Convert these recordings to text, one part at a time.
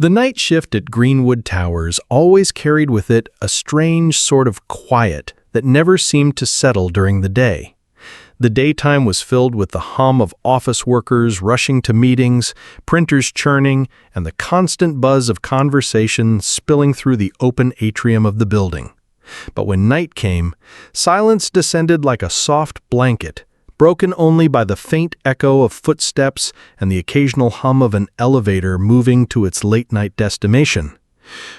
The night shift at Greenwood Towers always carried with it a strange sort of quiet that never seemed to settle during the day. The daytime was filled with the hum of office workers rushing to meetings, printers churning, and the constant buzz of conversation spilling through the open atrium of the building. But when night came, silence descended like a soft blanket, broken only by the faint echo of footsteps and the occasional hum of an elevator moving to its late-night destination.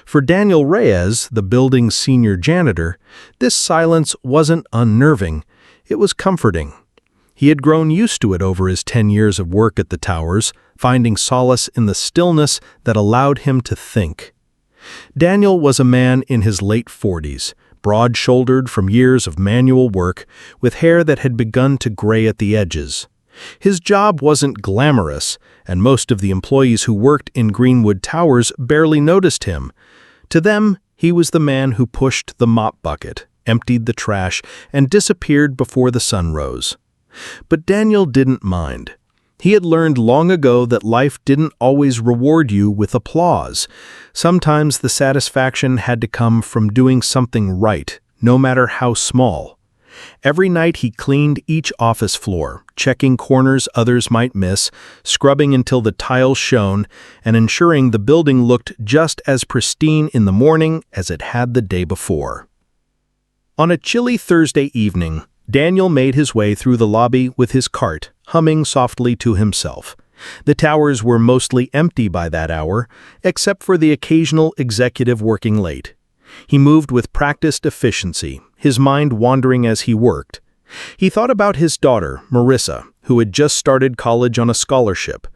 For Daniel Reyes, the building's senior janitor, this silence wasn't unnerving, it was comforting. He had grown used to it over his 10 years of work at the towers, finding solace in the stillness that allowed him to think. Daniel was a man in his late 40s, broad-shouldered from years of manual work, with hair that had begun to gray at the edges. His job wasn't glamorous, and most of the employees who worked in Greenwood Towers barely noticed him. To them, he was the man who pushed the mop bucket, emptied the trash, and disappeared before the sun rose. But Daniel didn't mind. He had learned long ago that life didn't always reward you with applause. Sometimes the satisfaction had to come from doing something right, no matter how small. Every night he cleaned each office floor, checking corners others might miss, scrubbing until the tiles shone, and ensuring the building looked just as pristine in the morning as it had the day before. On a chilly Thursday evening, Daniel made his way through the lobby with his cart, humming softly to himself. The towers were mostly empty by that hour, except for the occasional executive working late. He moved with practiced efficiency, his mind wandering as he worked. He thought about his daughter, Marissa, who had just started college on a scholarship.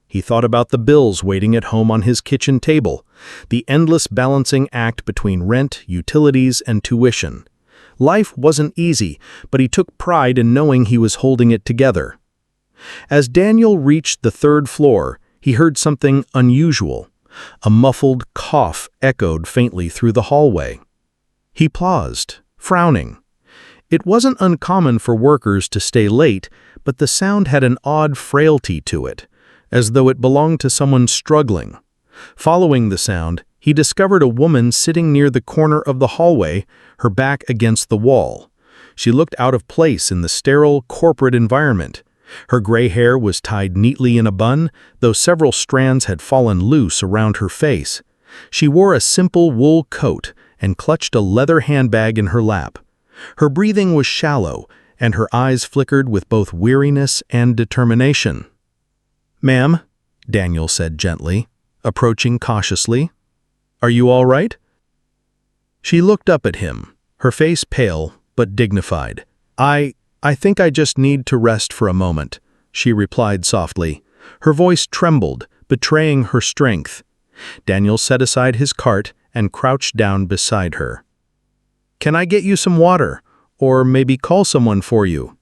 He thought about the bills waiting at home on his kitchen table, the endless balancing act between rent, utilities, and tuition. Life wasn't easy, but he took pride in knowing he was holding it together. As Daniel reached the third floor, he heard something unusual. A muffled cough echoed faintly through the hallway. He paused, frowning. It wasn't uncommon for workers to stay late, but the sound had an odd frailty to it, as though it belonged to someone struggling. Following the sound, he discovered a woman sitting near the corner of the hallway, her back against the wall. She looked out of place in the sterile, corporate environment. Her gray hair was tied neatly in a bun, though several strands had fallen loose around her face. She wore a simple wool coat and clutched a leather handbag in her lap. Her breathing was shallow, and her eyes flickered with both weariness and determination. "Ma'am," Daniel said gently, approaching cautiously. "Are you all right?" She looked up at him, her face pale but dignified. I think I just need to rest for a moment," she replied softly. Her voice trembled, betraying her strength. Daniel set aside his cart and crouched down beside her. "Can I get you some water? Or maybe call someone for you?"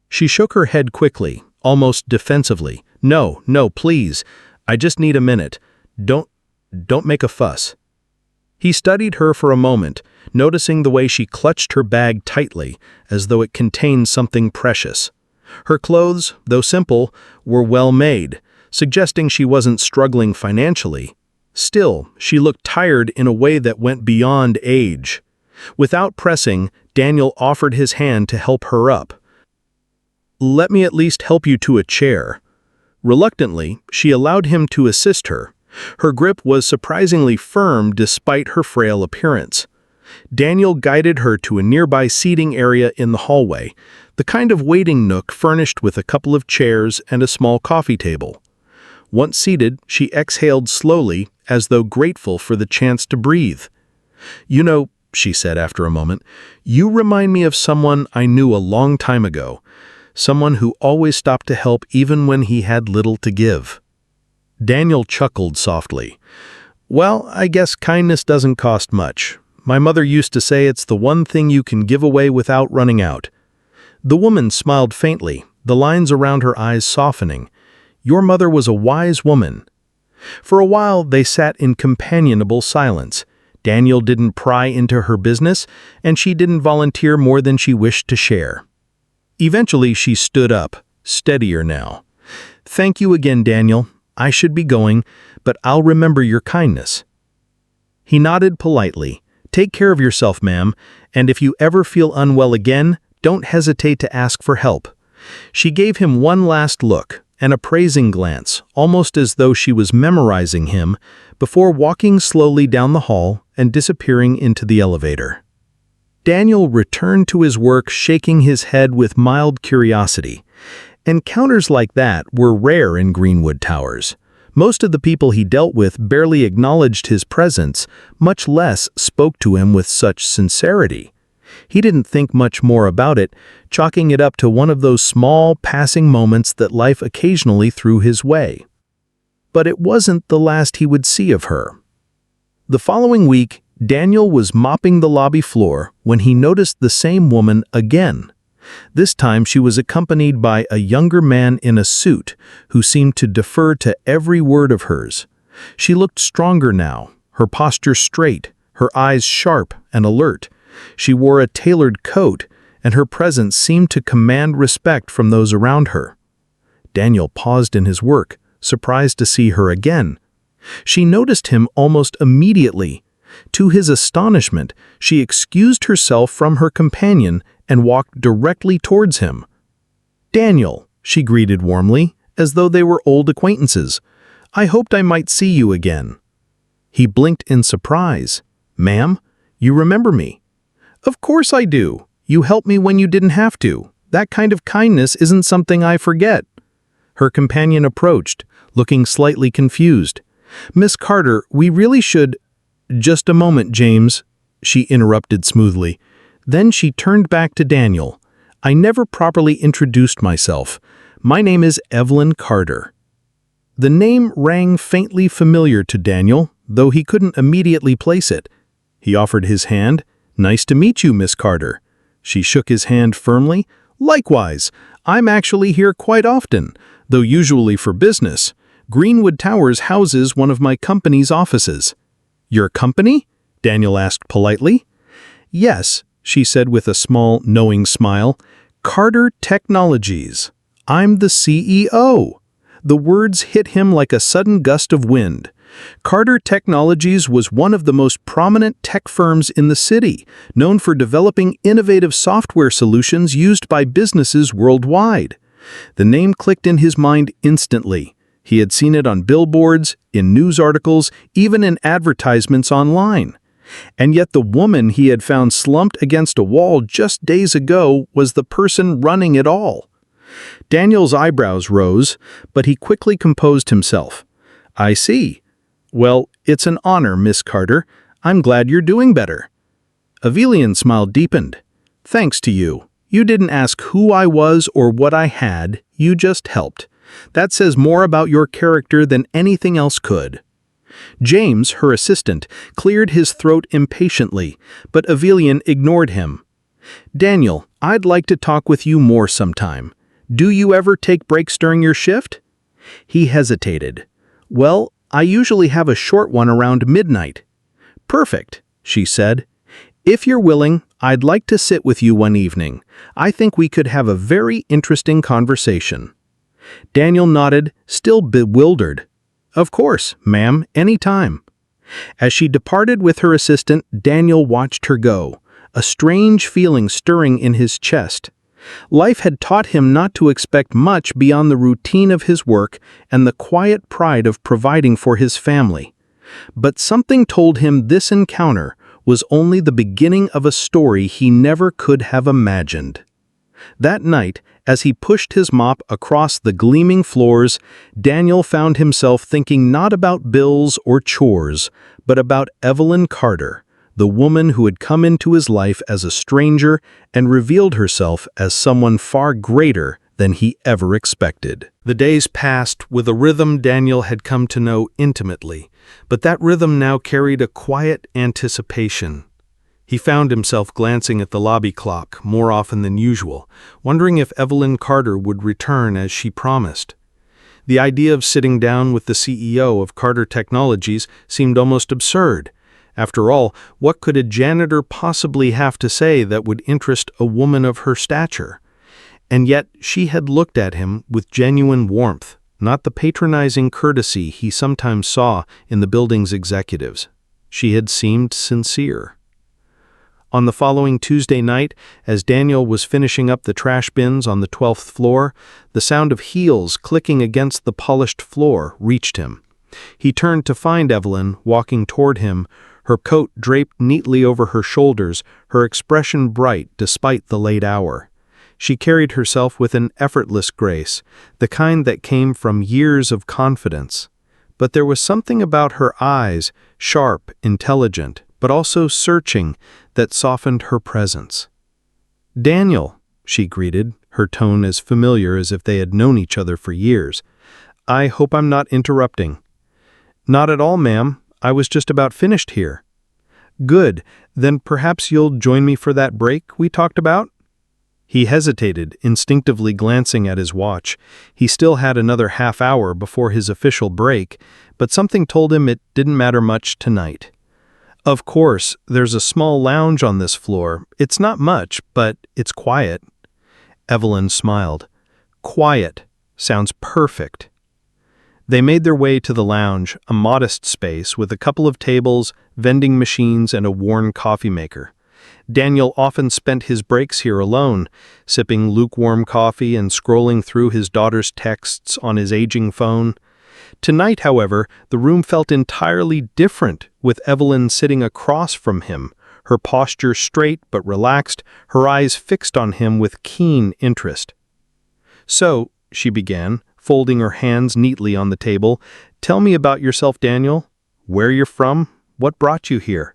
She shook her head quickly, almost defensively. No, please. I just need a minute. Don't make a fuss." He studied her for a moment, noticing the way she clutched her bag tightly, as though it contained something precious. Her clothes, though simple, were well made, suggesting she wasn't struggling financially. Still, she looked tired in a way that went beyond age. Without pressing, Daniel offered his hand to help her up. "Let me at least help you to a chair." Reluctantly, she allowed him to assist her. Her grip was surprisingly firm despite her frail appearance. Daniel guided her to a nearby seating area in the hallway, the kind of waiting nook furnished with a couple of chairs and a small coffee table. Once seated, she exhaled slowly, as though grateful for the chance to breathe. "You know," she said after a moment, "you remind me of someone I knew a long time ago, someone who always stopped to help even when he had little to give." Daniel chuckled softly. "Well, I guess kindness doesn't cost much. My mother used to say it's the one thing you can give away without running out." The woman smiled faintly, the lines around her eyes softening. "Your mother was a wise woman." For a while, they sat in companionable silence. Daniel didn't pry into her business, and she didn't volunteer more than she wished to share. Eventually, she stood up, steadier now. "Thank you again, Daniel. I should be going, but I'll remember your kindness." He nodded politely. "Take care of yourself, ma'am, and if you ever feel unwell again, don't hesitate to ask for help." She gave him one last look, an appraising glance, almost as though she was memorizing him, before walking slowly down the hall and disappearing into the elevator. Daniel returned to his work, shaking his head with mild curiosity. Encounters like that were rare in Greenwood Towers. Most of the people he dealt with barely acknowledged his presence, much less spoke to him with such sincerity. He didn't think much more about it, chalking it up to one of those small, passing moments that life occasionally threw his way. But it wasn't the last he would see of her. The following week, Daniel was mopping the lobby floor when he noticed the same woman again. This time she was accompanied by a younger man in a suit who seemed to defer to every word of hers. She looked stronger now, her posture straight, her eyes sharp and alert. She wore a tailored coat, and her presence seemed to command respect from those around her. Daniel paused in his work, surprised to see her again. She noticed him almost immediately. To his astonishment, she excused herself from her companion and walked directly towards him. "Daniel," she greeted warmly, as though they were old acquaintances. "I hoped I might see you again." He blinked in surprise. "Ma'am, you remember me?" "Of course I do. You helped me when you didn't have to. That kind of kindness isn't something I forget." Her companion approached, looking slightly confused. "Miss Carter, we really should—" "Just a moment, James," she interrupted smoothly. Then she turned back to Daniel. "I never properly introduced myself. My name is Evelyn Carter." The name rang faintly familiar to Daniel, though he couldn't immediately place it. He offered his hand. "Nice to meet you, Miss Carter." She shook his hand firmly. "Likewise. I'm actually here quite often, though usually for business. Greenwood Towers houses one of my company's offices." "Your company?" Daniel asked politely. "Yes," she said with a small, knowing smile. "Carter Technologies. I'm the CEO." The words hit him like a sudden gust of wind. Carter Technologies was one of the most prominent tech firms in the city, known for developing innovative software solutions used by businesses worldwide. The name clicked in his mind instantly. He had seen it on billboards, in news articles, even in advertisements online. And yet the woman he had found slumped against a wall just days ago was the person running it all. Daniel's eyebrows rose, but he quickly composed himself. "I see. Well, it's an honor, Miss Carter. I'm glad you're doing better." Avelian's smile deepened. "Thanks to you. You didn't ask who I was or what I had, you just helped. That says more about your character than anything else could." James, her assistant, cleared his throat impatiently, but Avelian ignored him. "Daniel, I'd like to talk with you more sometime. Do you ever take breaks during your shift?" He hesitated. "Well, I usually have a short one around midnight." "Perfect," she said. "If you're willing, I'd like to sit with you one evening. I think we could have a very interesting conversation." Daniel nodded, still bewildered. "Of course, ma'am, any time." As she departed with her assistant, Daniel watched her go, a strange feeling stirring in his chest. Life had taught him not to expect much beyond the routine of his work and the quiet pride of providing for his family. But something told him this encounter was only the beginning of a story he never could have imagined. That night, as he pushed his mop across the gleaming floors, Daniel found himself thinking not about bills or chores, but about Evelyn Carter, the woman who had come into his life as a stranger and revealed herself as someone far greater than he ever expected. The days passed with a rhythm Daniel had come to know intimately, but that rhythm now carried a quiet anticipation. He found himself glancing at the lobby clock more often than usual, wondering if Evelyn Carter would return as she promised. The idea of sitting down with the CEO of Carter Technologies seemed almost absurd. After all, what could a janitor possibly have to say that would interest a woman of her stature? And yet she had looked at him with genuine warmth, not the patronizing courtesy he sometimes saw in the building's executives. She had seemed sincere. On the following Tuesday night, as Daniel was finishing up the trash bins on the 12th floor, the sound of heels clicking against the polished floor reached him. He turned to find Evelyn walking toward him, her coat draped neatly over her shoulders, her expression bright despite the late hour. She carried herself with an effortless grace, the kind that came from years of confidence. But there was something about her eyes, sharp, intelligent, but also searching, that softened her presence. "Daniel," she greeted, her tone as familiar as if they had known each other for years. "I hope I'm not interrupting." "Not at all, ma'am. I was just about finished here." "Good. Then perhaps you'll join me for that break we talked about?" He hesitated, instinctively glancing at his watch. He still had another half hour before his official break, but something told him it didn't matter much tonight. "Of course, there's a small lounge on this floor. It's not much, but it's quiet." Evelyn smiled. "Quiet sounds perfect." They made their way to the lounge, a modest space with a couple of tables, vending machines, and a worn coffee maker. Daniel often spent his breaks here alone, sipping lukewarm coffee and scrolling through his daughter's texts on his aging phone. Tonight, however, the room felt entirely different, with Evelyn sitting across from him, her posture straight but relaxed, her eyes fixed on him with keen interest. "So," she began, folding her hands neatly on the table, "tell me about yourself, Daniel. Where you're from? What brought you here?"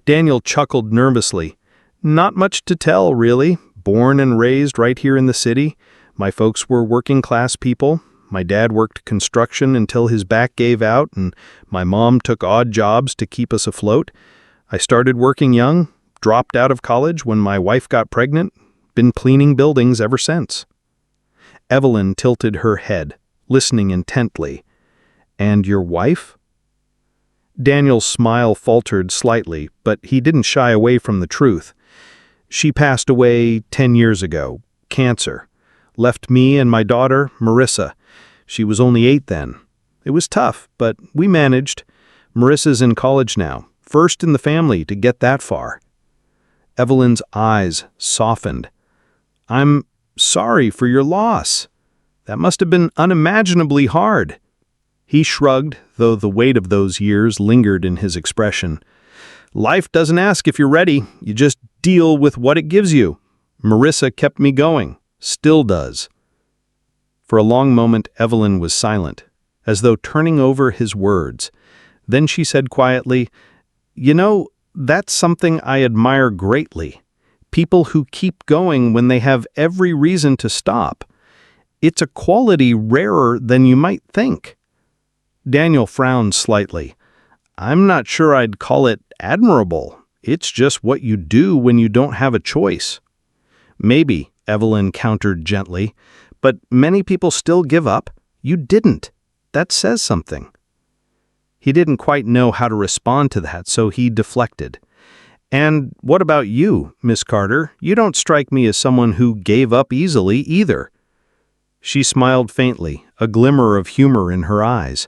Daniel chuckled nervously. "Not much to tell, really. Born and raised right here in the city. My folks were working-class people. My dad worked construction until his back gave out, and my mom took odd jobs to keep us afloat. I started working young, dropped out of college when my wife got pregnant, been cleaning buildings ever since." Evelyn tilted her head, listening intently. "And your wife?" Daniel's smile faltered slightly, but he didn't shy away from the truth. "She passed away 10 years ago. Cancer. Left me and my daughter, Marissa. She was only 8 then. It was tough, but we managed. Marissa's in college now, first in the family to get that far." Evelyn's eyes softened. "I'm sorry for your loss. That must have been unimaginably hard." He shrugged, though the weight of those years lingered in his expression. "Life doesn't ask if you're ready. You just deal with what it gives you. Marissa kept me going. Still does." For a long moment, Evelyn was silent, as though turning over his words. Then she said quietly, "You know, that's something I admire greatly. People who keep going when they have every reason to stop. It's a quality rarer than you might think." Daniel frowned slightly. "I'm not sure I'd call it admirable. It's just what you do when you don't have a choice." "Maybe," Evelyn countered gently, "but many people still give up. You didn't. That says something." He didn't quite know how to respond to that, so he deflected. "And what about you, Miss Carter? You don't strike me as someone who gave up easily either." She smiled faintly, a glimmer of humor in her eyes.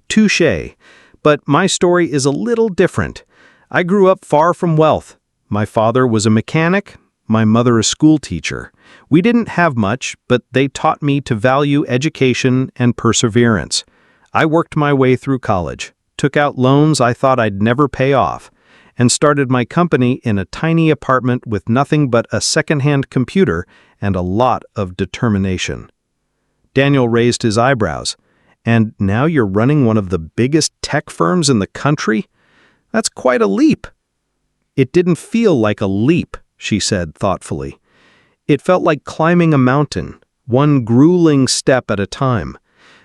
"Touché. But my story is a little different. I grew up far from wealth. My father was a mechanic, my mother a school teacher. We didn't have much, but they taught me to value education and perseverance. I worked my way through college, took out loans I thought I'd never pay off, and started my company in a tiny apartment with nothing but a second-hand computer and a lot of determination." Daniel raised his eyebrows. "And now you're running one of the biggest tech firms in the country? That's quite a leap." "It didn't feel like a leap," she said thoughtfully. "It felt like climbing a mountain, one grueling step at a time.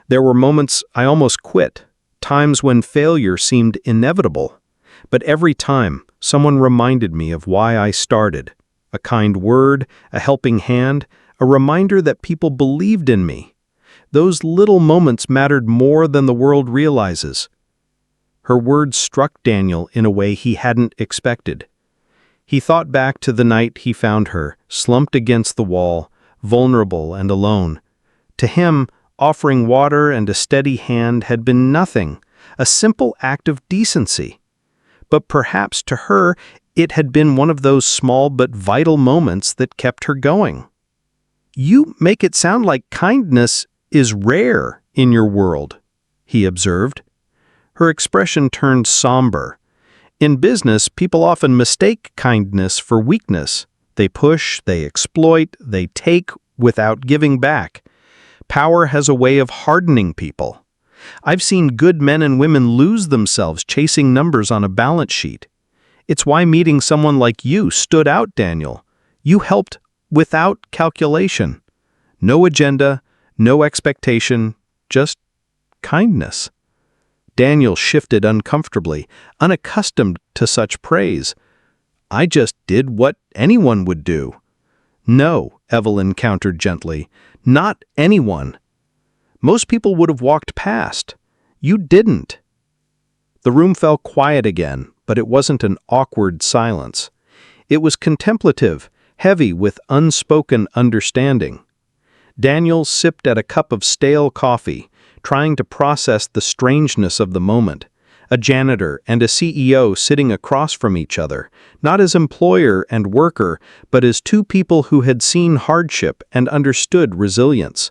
There were moments I almost quit, times when failure seemed inevitable. But every time, someone reminded me of why I started. A kind word, a helping hand, a reminder that people believed in me. Those little moments mattered more than the world realizes." Her words struck Daniel in a way he hadn't expected. He thought back to the night he found her, slumped against the wall, vulnerable and alone. To him, Offering water and a steady hand had been nothing, a simple act of decency. But perhaps to her, it had been one of those small but vital moments that kept her going. "You make it sound like kindness is rare in your world," he observed. Her expression turned somber. "In business, people often mistake kindness for weakness. They push, they exploit, they take without giving back. Power has a way of hardening people. I've seen good men and women lose themselves chasing numbers on a balance sheet. It's why meeting someone like you stood out, Daniel. You helped without calculation. No agenda, no expectation, just kindness." Daniel shifted uncomfortably, unaccustomed to such praise. "I just did what anyone would do." "No," Evelyn countered gently, "not anyone. Most people would have walked past. You didn't." The room fell quiet again, but it wasn't an awkward silence. It was contemplative, heavy with unspoken understanding. Daniel sipped at a cup of stale coffee, trying to process the strangeness of the moment. A janitor and a CEO sitting across from each other, not as employer and worker, but as two people who had seen hardship and understood resilience.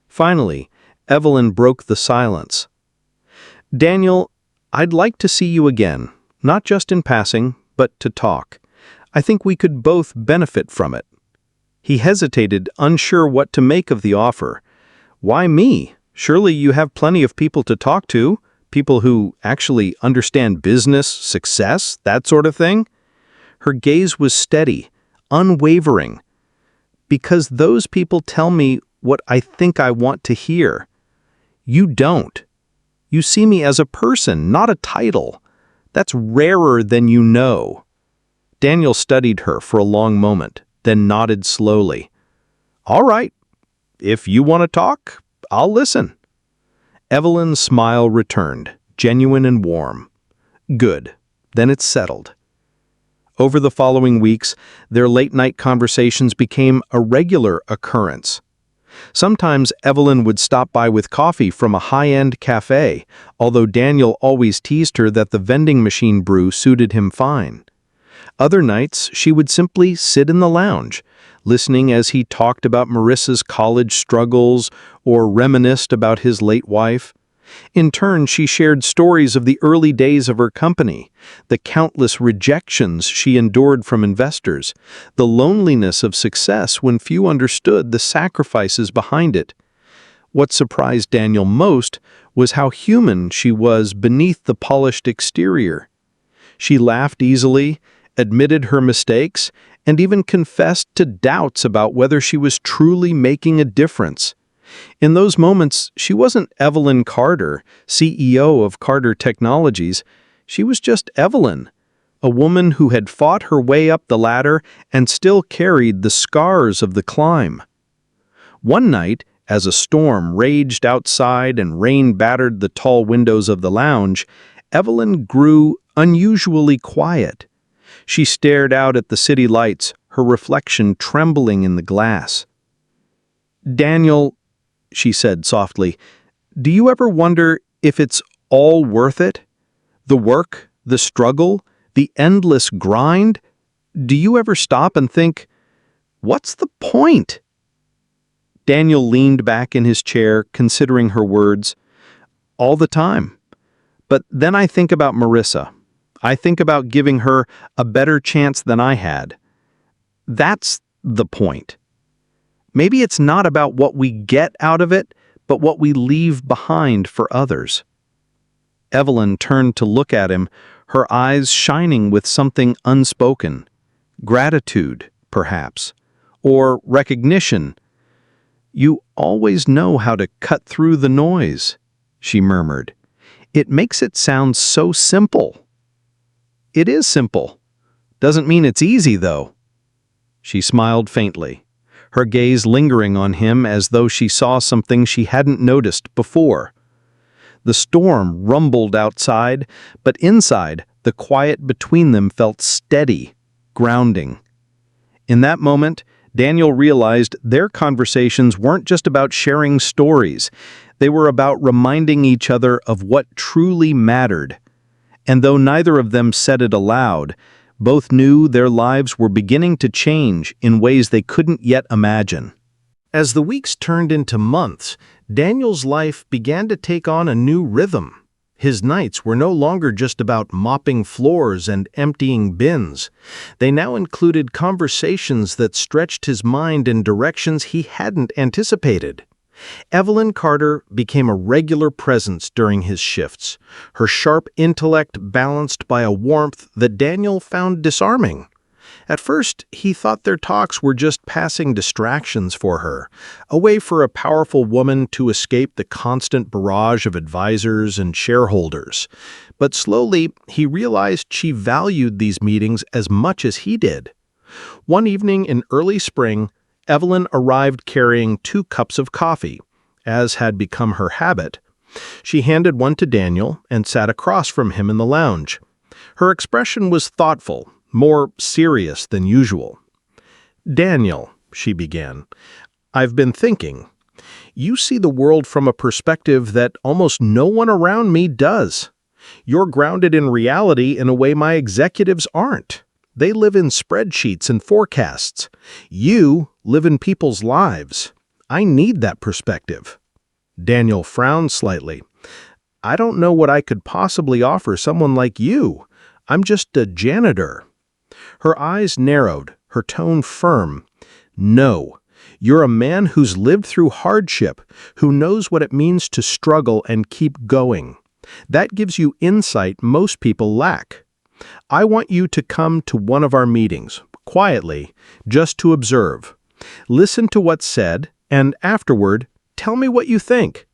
Finally, Evelyn broke the silence. "Daniel, I'd like to see you again, not just in passing, but to talk. I think we could both benefit from it." He hesitated, unsure what to make of the offer. "Why me? Surely you have plenty of people to talk to, people who actually understand business, success, that sort of thing." Her gaze was steady, unwavering. "Because those people tell me what I think I want to hear. You don't. You see me as a person, not a title. That's rarer than you know." Daniel studied her for a long moment, then nodded slowly. "All right. If you want to talk, I'll listen." Evelyn's smile returned, genuine and warm. "Good. Then it's settled." Over the following weeks, their late-night conversations became a regular occurrence. Sometimes Evelyn would stop by with coffee from a high-end cafe, although Daniel always teased her that the vending machine brew suited him fine. Other nights, she would simply sit in the lounge, listening as he talked about Marissa's college struggles or reminisced about his late wife. In turn, she shared stories of the early days of her company, the countless rejections she endured from investors, the loneliness of success when few understood the sacrifices behind it. What surprised Daniel most was how human she was beneath the polished exterior. She laughed easily, admitted her mistakes, and even confessed to doubts about whether she was truly making a difference. In those moments, she wasn't Evelyn Carter, CEO of Carter Technologies. She was just Evelyn, a woman who had fought her way up the ladder and still carried the scars of the climb. One night, as a storm raged outside and rain battered the tall windows of the lounge, Evelyn grew unusually quiet. She stared out at the city lights, her reflection trembling in the glass. "Daniel," she said softly, "do you ever wonder if it's all worth it? The work, the struggle, the endless grind? Do you ever stop and think, what's the point?" Daniel leaned back in his chair, considering her words. "All the time. But then I think about Marissa. I think about giving her a better chance than I had. That's the point. Maybe it's not about what we get out of it, but what we leave behind for others." Evelyn turned to look at him, her eyes shining with something unspoken. Gratitude, perhaps, or recognition. "You always know how to cut through the noise," she murmured. "It makes it sound so simple." "It is simple. Doesn't mean it's easy, though." She smiled faintly, her gaze lingering on him as though she saw something she hadn't noticed before. The storm rumbled outside, but inside, the quiet between them felt steady, grounding. In that moment, Daniel realized their conversations weren't just about sharing stories. They were about reminding each other of what truly mattered. And though neither of them said it aloud, both knew their lives were beginning to change in ways they couldn't yet imagine. As the weeks turned into months, Daniel's life began to take on a new rhythm. His nights were no longer just about mopping floors and emptying bins. They now included conversations that stretched his mind in directions he hadn't anticipated. Evelyn Carter became a regular presence during his shifts, her sharp intellect balanced by a warmth that Daniel found disarming. At first, he thought their talks were just passing distractions for her, a way for a powerful woman to escape the constant barrage of advisors and shareholders. But slowly, he realized she valued these meetings as much as he did. One evening in early spring, Evelyn arrived carrying 2 cups of coffee, as had become her habit. She handed one to Daniel and sat across from him in the lounge. Her expression was thoughtful, more serious than usual. "Daniel," she began, "I've been thinking. You see the world from a perspective that almost no one around me does. You're grounded in reality in a way my executives aren't. They live in spreadsheets and forecasts. You live in people's lives. I need that perspective." Daniel frowned slightly. "I don't know what I could possibly offer someone like you. I'm just a janitor." Her eyes narrowed, her tone firm. "No, you're a man who's lived through hardship, who knows what it means to struggle and keep going. That gives you insight most people lack. I want you to come to one of our meetings, quietly, just to observe. Listen to what's said, and afterward, tell me what you think.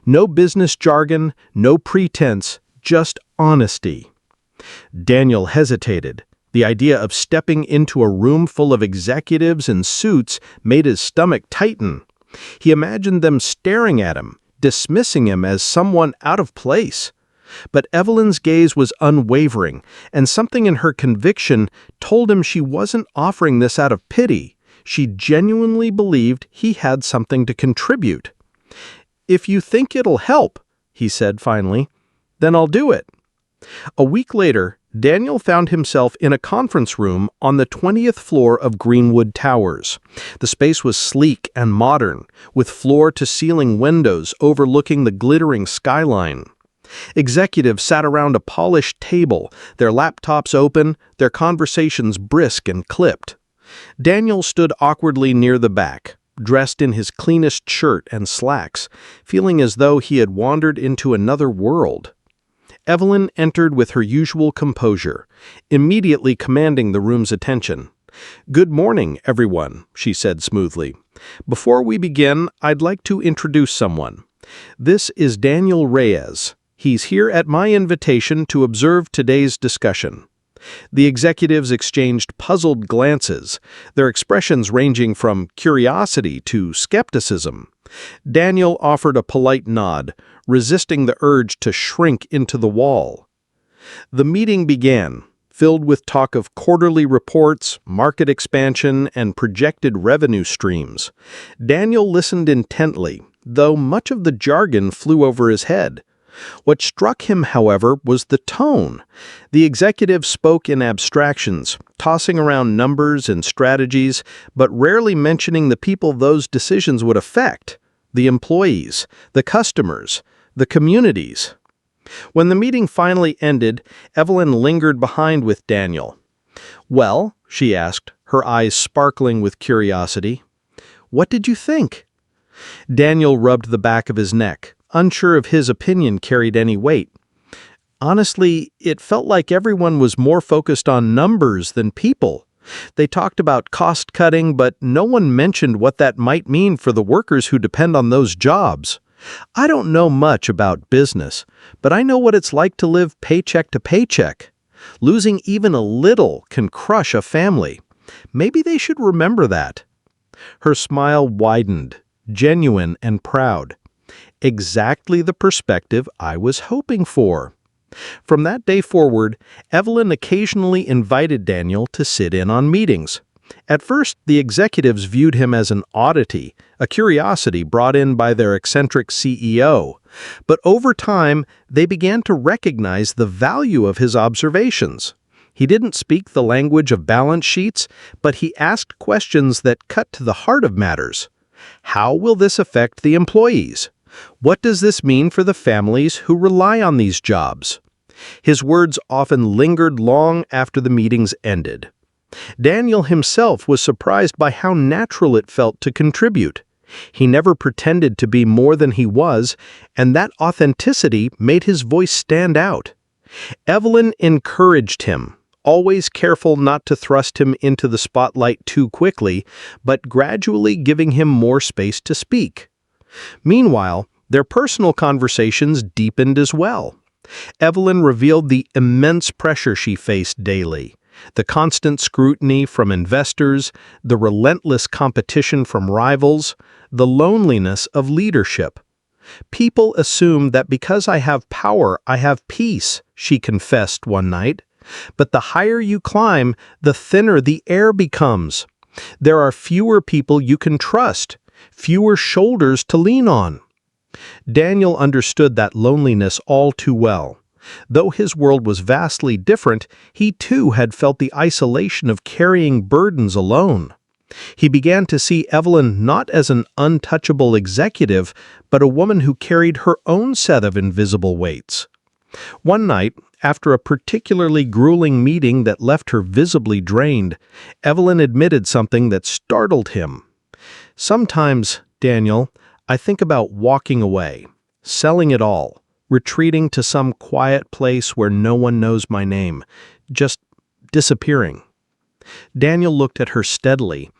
No business jargon, no pretense, just honesty." Daniel hesitated. The idea of stepping into a room full of executives in suits made his stomach tighten. He imagined them staring at him, dismissing him as someone out of place. But Evelyn's gaze was unwavering, and something in her conviction told him she wasn't offering this out of pity. She genuinely believed he had something to contribute. "If you think it'll help," he said finally, "then I'll do it." A week later, Daniel found himself in a conference room on the 20th floor of Greenwood Towers. The space was sleek and modern, with floor-to-ceiling windows overlooking the glittering skyline. Executives sat around a polished table, their laptops open, their conversations brisk and clipped. Daniel stood awkwardly near the back, dressed in his cleanest shirt and slacks, feeling as though he had wandered into another world. Evelyn entered with her usual composure, immediately commanding the room's attention. "Good morning, everyone," she said smoothly. "Before we begin, I'd like to introduce someone. This is Daniel Reyes. He's here at my invitation to observe today's discussion." The executives exchanged puzzled glances, their expressions ranging from curiosity to skepticism. Daniel offered a polite nod, resisting the urge to shrink into the wall. The meeting began, filled with talk of quarterly reports, market expansion, and projected revenue streams. Daniel listened intently, though much of the jargon flew over his head. What struck him, however, was the tone. The executive spoke in abstractions, tossing around numbers and strategies, but rarely mentioning the people those decisions would affect: the employees, the customers, the communities. When the meeting finally ended, Evelyn lingered behind with Daniel. "Well," she asked, her eyes sparkling with curiosity, "what did you think?" Daniel rubbed the back of his neck, unsure if his opinion carried any weight. "Honestly, it felt like everyone was more focused on numbers than people. They talked about cost-cutting, but no one mentioned what that might mean for the workers who depend on those jobs. I don't know much about business, but I know what it's like to live paycheck to paycheck. Losing even a little can crush a family. Maybe they should remember that." Her smile widened, genuine and proud. "Exactly the perspective I was hoping for." From that day forward, Evelyn occasionally invited Daniel to sit in on meetings. At first, the executives viewed him as an oddity, a curiosity brought in by their eccentric CEO. But over time, they began to recognize the value of his observations. He didn't speak the language of balance sheets, but he asked questions that cut to the heart of matters. How will this affect the employees? What does this mean for the families who rely on these jobs? His words often lingered long after the meetings ended. Daniel himself was surprised by how natural it felt to contribute. He never pretended to be more than he was, and that authenticity made his voice stand out. Evelyn encouraged him, always careful not to thrust him into the spotlight too quickly, but gradually giving him more space to speak. Meanwhile, their personal conversations deepened as well. Evelyn revealed the immense pressure she faced daily, the constant scrutiny from investors, the relentless competition from rivals, the loneliness of leadership. "People assume that because I have power, I have peace," she confessed one night. "But the higher you climb, the thinner the air becomes. There are fewer people you can trust, fewer shoulders to lean on." Daniel understood that loneliness all too well. Though his world was vastly different, he too had felt the isolation of carrying burdens alone. He began to see Evelyn not as an untouchable executive, but a woman who carried her own set of invisible weights. One night, after a particularly grueling meeting that left her visibly drained, Evelyn admitted something that startled him. "Sometimes, Daniel, I think about walking away, selling it all, retreating to some quiet place where no one knows my name, just disappearing." Daniel looked at her steadily.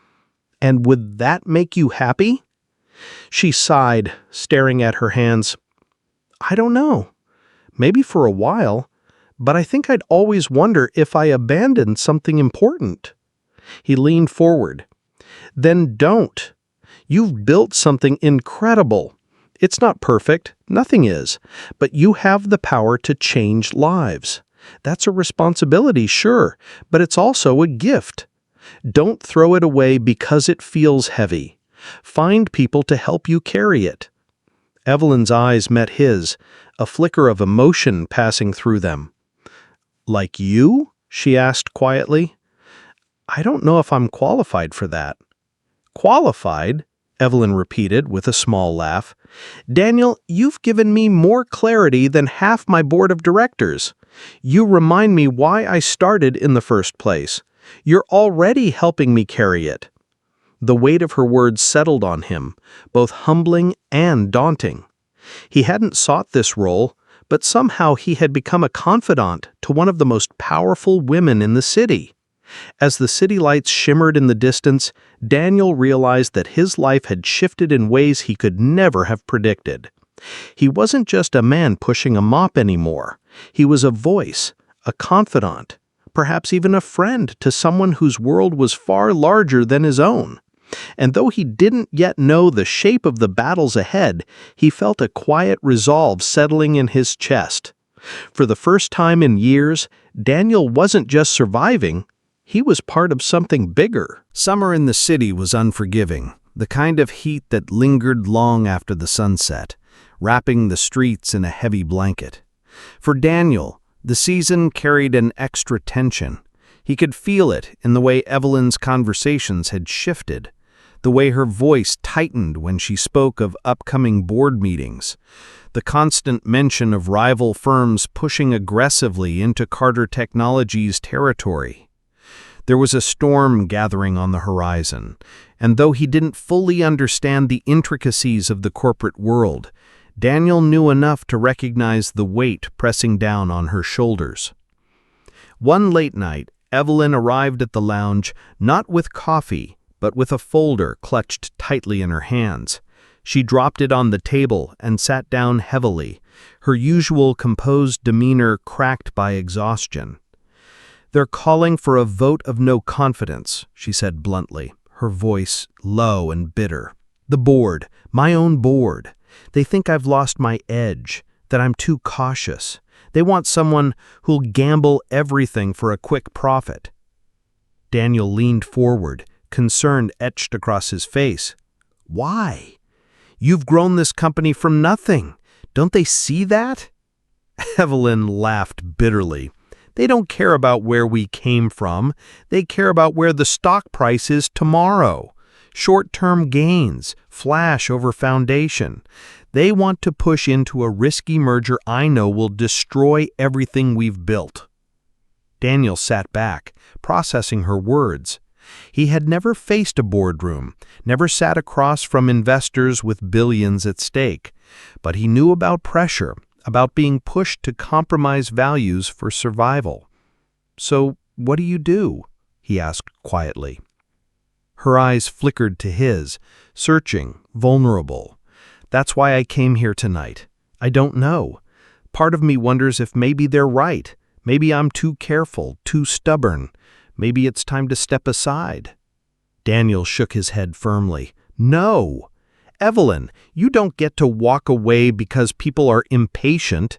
"And would that make you happy?" She sighed, staring at her hands. "I don't know. Maybe for a while, but I think I'd always wonder if I abandoned something important." He leaned forward. "Then don't. You've built something incredible. It's not perfect, nothing is, but you have the power to change lives. That's a responsibility, sure, but it's also a gift. Don't throw it away because it feels heavy. Find people to help you carry it." Evelyn's eyes met his, a flicker of emotion passing through them. "Like you?" she asked quietly. "I don't know if I'm qualified for that." "Qualified?" Evelyn repeated with a small laugh. "Daniel, you've given me more clarity than half my board of directors. You remind me why I started in the first place. You're already helping me carry it." The weight of her words settled on him, both humbling and daunting. He hadn't sought this role, but somehow he had become a confidant to one of the most powerful women in the city. As the city lights shimmered in the distance, Daniel realized that his life had shifted in ways he could never have predicted. He wasn't just a man pushing a mop anymore. He was a voice, a confidant, perhaps even a friend to someone whose world was far larger than his own. And though he didn't yet know the shape of the battles ahead, he felt a quiet resolve settling in his chest. For the first time in years, Daniel wasn't just surviving, he was part of something bigger. Summer in the city was unforgiving, the kind of heat that lingered long after the sunset, wrapping the streets in a heavy blanket. For Daniel, the season carried an extra tension. He could feel it in the way Evelyn's conversations had shifted, the way her voice tightened when she spoke of upcoming board meetings, the constant mention of rival firms pushing aggressively into Carter Technologies' territory. There was a storm gathering on the horizon, and though he didn't fully understand the intricacies of the corporate world, Daniel knew enough to recognize the weight pressing down on her shoulders. One late night, Evelyn arrived at the lounge not with coffee, but with a folder clutched tightly in her hands. She dropped it on the table and sat down heavily, her usual composed demeanor cracked by exhaustion. "They're calling for a vote of no confidence," she said bluntly, her voice low and bitter. "The board, my own board. They think I've lost my edge, that I'm too cautious. They want someone who'll gamble everything for a quick profit." Daniel leaned forward, concern etched across his face. Why? You've grown this company from nothing. Don't they see that? Evelyn laughed bitterly. They don't care about where we came from. They care about where the stock price is tomorrow. Short-term gains, flash over foundation. They want to push into a risky merger I know will destroy everything we've built. Daniel sat back, processing her words. He had never faced a boardroom, never sat across from investors with billions at stake, but he knew about pressure, about being pushed to compromise values for survival. So, what do? He asked quietly. Her eyes flickered to his, searching, vulnerable. That's why I came here tonight. I don't know. Part of me wonders if maybe they're right. Maybe I'm too careful, too stubborn. Maybe it's time to step aside. Daniel shook his head firmly. No! Evelyn, you don't get to walk away because people are impatient.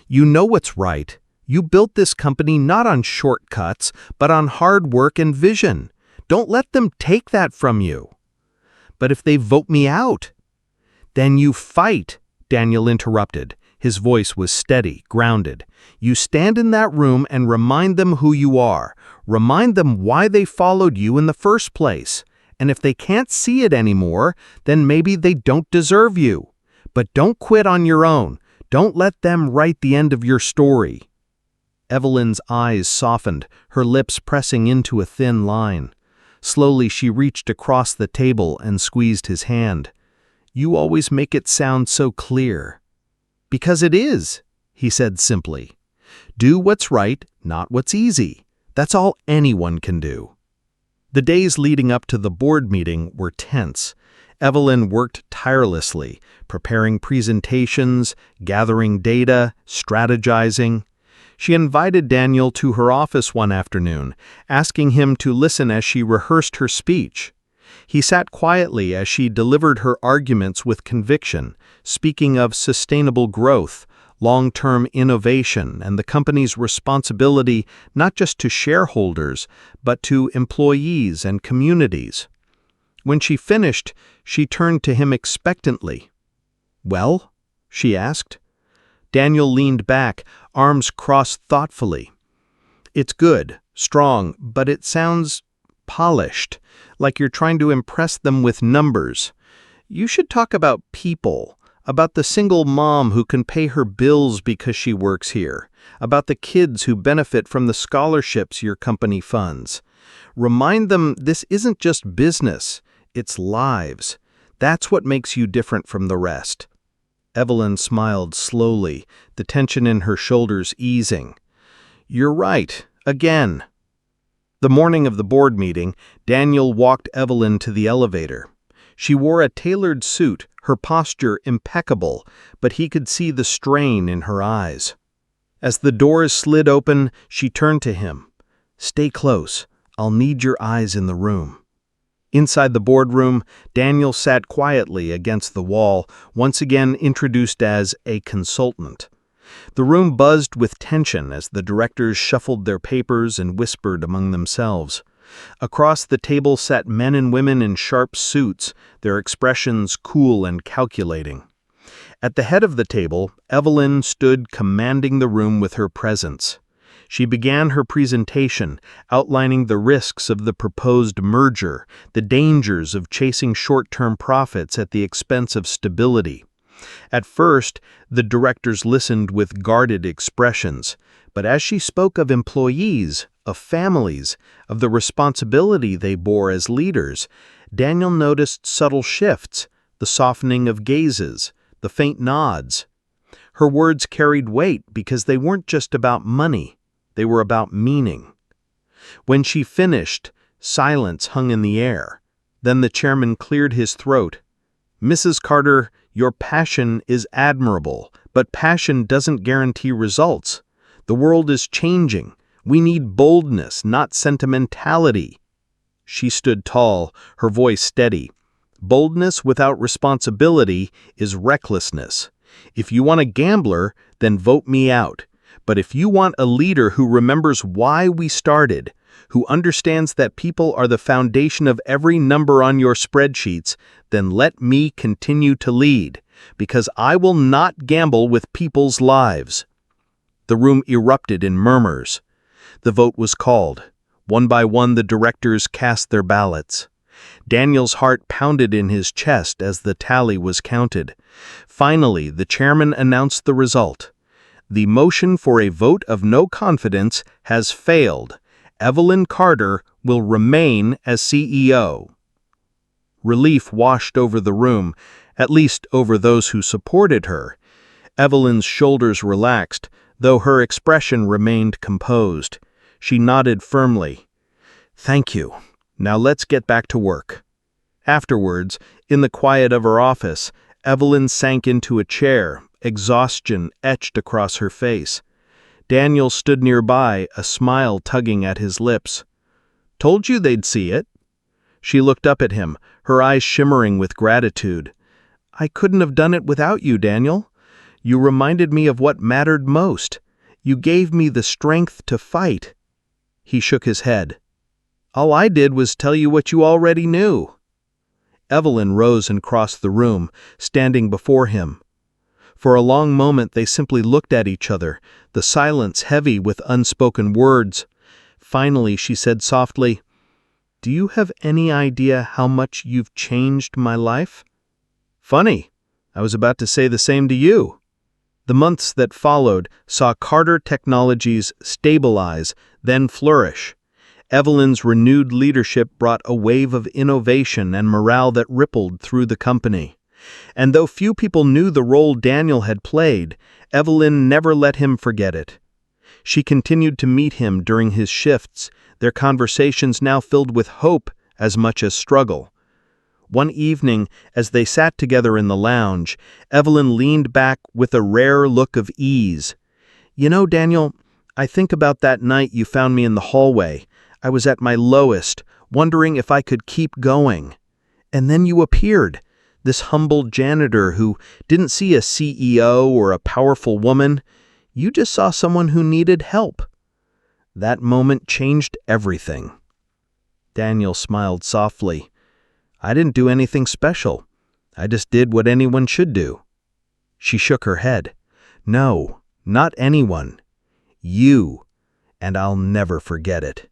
You know what's right. You built this company not on shortcuts, but on hard work and vision. Don't let them take that from you. But if they vote me out? Then you fight, Daniel interrupted. His voice was steady, grounded. You stand in that room and remind them who you are. Remind them why they followed you in the first place. And if they can't see it anymore, then maybe they don't deserve you. But don't quit on your own. Don't let them write the end of your story. Evelyn's eyes softened, her lips pressing into a thin line. Slowly she reached across the table and squeezed his hand. You always make it sound so clear. Because it is, he said simply. Do what's right, not what's easy. That's all anyone can do. The days leading up to the board meeting were tense. Evelyn worked tirelessly, preparing presentations, gathering data, strategizing. She invited Daniel to her office one afternoon, asking him to listen as she rehearsed her speech. He sat quietly as she delivered her arguments with conviction, speaking of sustainable growth, long-term innovation, and the company's responsibility not just to shareholders, but to employees and communities. When she finished, she turned to him expectantly. Well? She asked. Daniel leaned back, arms crossed thoughtfully. It's good, strong, but it sounds polished, like you're trying to impress them with numbers. You should talk about people, about the single mom who can pay her bills because she works here, about the kids who benefit from the scholarships your company funds. Remind them this isn't just business, it's lives. That's what makes you different from the rest. Evelyn smiled slowly, the tension in her shoulders easing. You're right, again. The morning of the board meeting, Daniel walked Evelyn to the elevator. She wore a tailored suit, her posture impeccable, but he could see the strain in her eyes. As the doors slid open, she turned to him. Stay close. I'll need your eyes in the room. Inside the boardroom, Daniel sat quietly against the wall, once again introduced as a consultant. The room buzzed with tension as the directors shuffled their papers and whispered among themselves. Across the table sat men and women in sharp suits, their expressions cool and calculating. At the head of the table, Evelyn stood commanding the room with her presence. She began her presentation, outlining the risks of the proposed merger, the dangers of chasing short-term profits at the expense of stability. At first, the directors listened with guarded expressions, but as she spoke of employees, of families, of the responsibility they bore as leaders, Daniel noticed subtle shifts, the softening of gazes, the faint nods. Her words carried weight because they weren't just about money. They were about meaning. When she finished, silence hung in the air. Then the chairman cleared his throat. Mrs. Carter, your passion is admirable, but passion doesn't guarantee results. The world is changing. We need boldness, not sentimentality. She stood tall, her voice steady. Boldness without responsibility is recklessness. If you want a gambler, then vote me out. But if you want a leader who remembers why we started, who understands that people are the foundation of every number on your spreadsheets, then let me continue to lead, because I will not gamble with people's lives." The room erupted in murmurs. The vote was called. One by one, the directors cast their ballots. Daniel's heart pounded in his chest as the tally was counted. Finally, the chairman announced the result. "The motion for a vote of no confidence has failed. Evelyn Carter will remain as CEO." Relief washed over the room, at least over those who supported her. Evelyn's shoulders relaxed, though her expression remained composed. She nodded firmly. "Thank you. Now let's get back to work." Afterwards, in the quiet of her office, Evelyn sank into a chair, exhaustion etched across her face. Daniel stood nearby, a smile tugging at his lips. "Told you they'd see it." She looked up at him, her eyes shimmering with gratitude. "I couldn't have done it without you, Daniel. You reminded me of what mattered most. You gave me the strength to fight." He shook his head. "All I did was tell you what you already knew." Evelyn rose and crossed the room, standing before him. For a long moment they simply looked at each other, the silence heavy with unspoken words. Finally she said softly, "Do you have any idea how much you've changed my life?" "Funny, I was about to say the same to you." The months that followed saw Carter Technologies stabilize, then flourish. Evelyn's renewed leadership brought a wave of innovation and morale that rippled through the company. And though few people knew the role Daniel had played, Evelyn never let him forget it. She continued to meet him during his shifts, their conversations now filled with hope as much as struggle. One evening, as they sat together in the lounge, Evelyn leaned back with a rare look of ease. "You know, Daniel, I think about that night you found me in the hallway. I was at my lowest, wondering if I could keep going. And then you appeared, this humble janitor who didn't see a CEO or a powerful woman. You just saw someone who needed help. That moment changed everything." Daniel smiled softly. "I didn't do anything special. I just did what anyone should do." She shook her head. "No, not anyone. You. And I'll never forget it."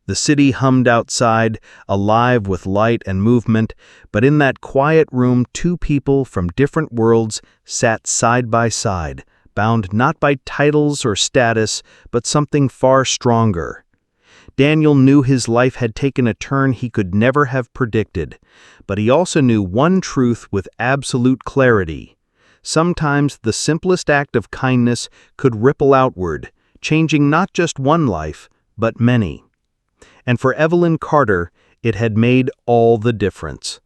The city hummed outside, alive with light and movement, but in that quiet room 2 people from different worlds sat side by side, bound not by titles or status, but something far stronger. Daniel knew his life had taken a turn he could never have predicted, but he also knew one truth with absolute clarity. Sometimes the simplest act of kindness could ripple outward, changing not just one life, but many. And for Evelyn Carter, it had made all the difference.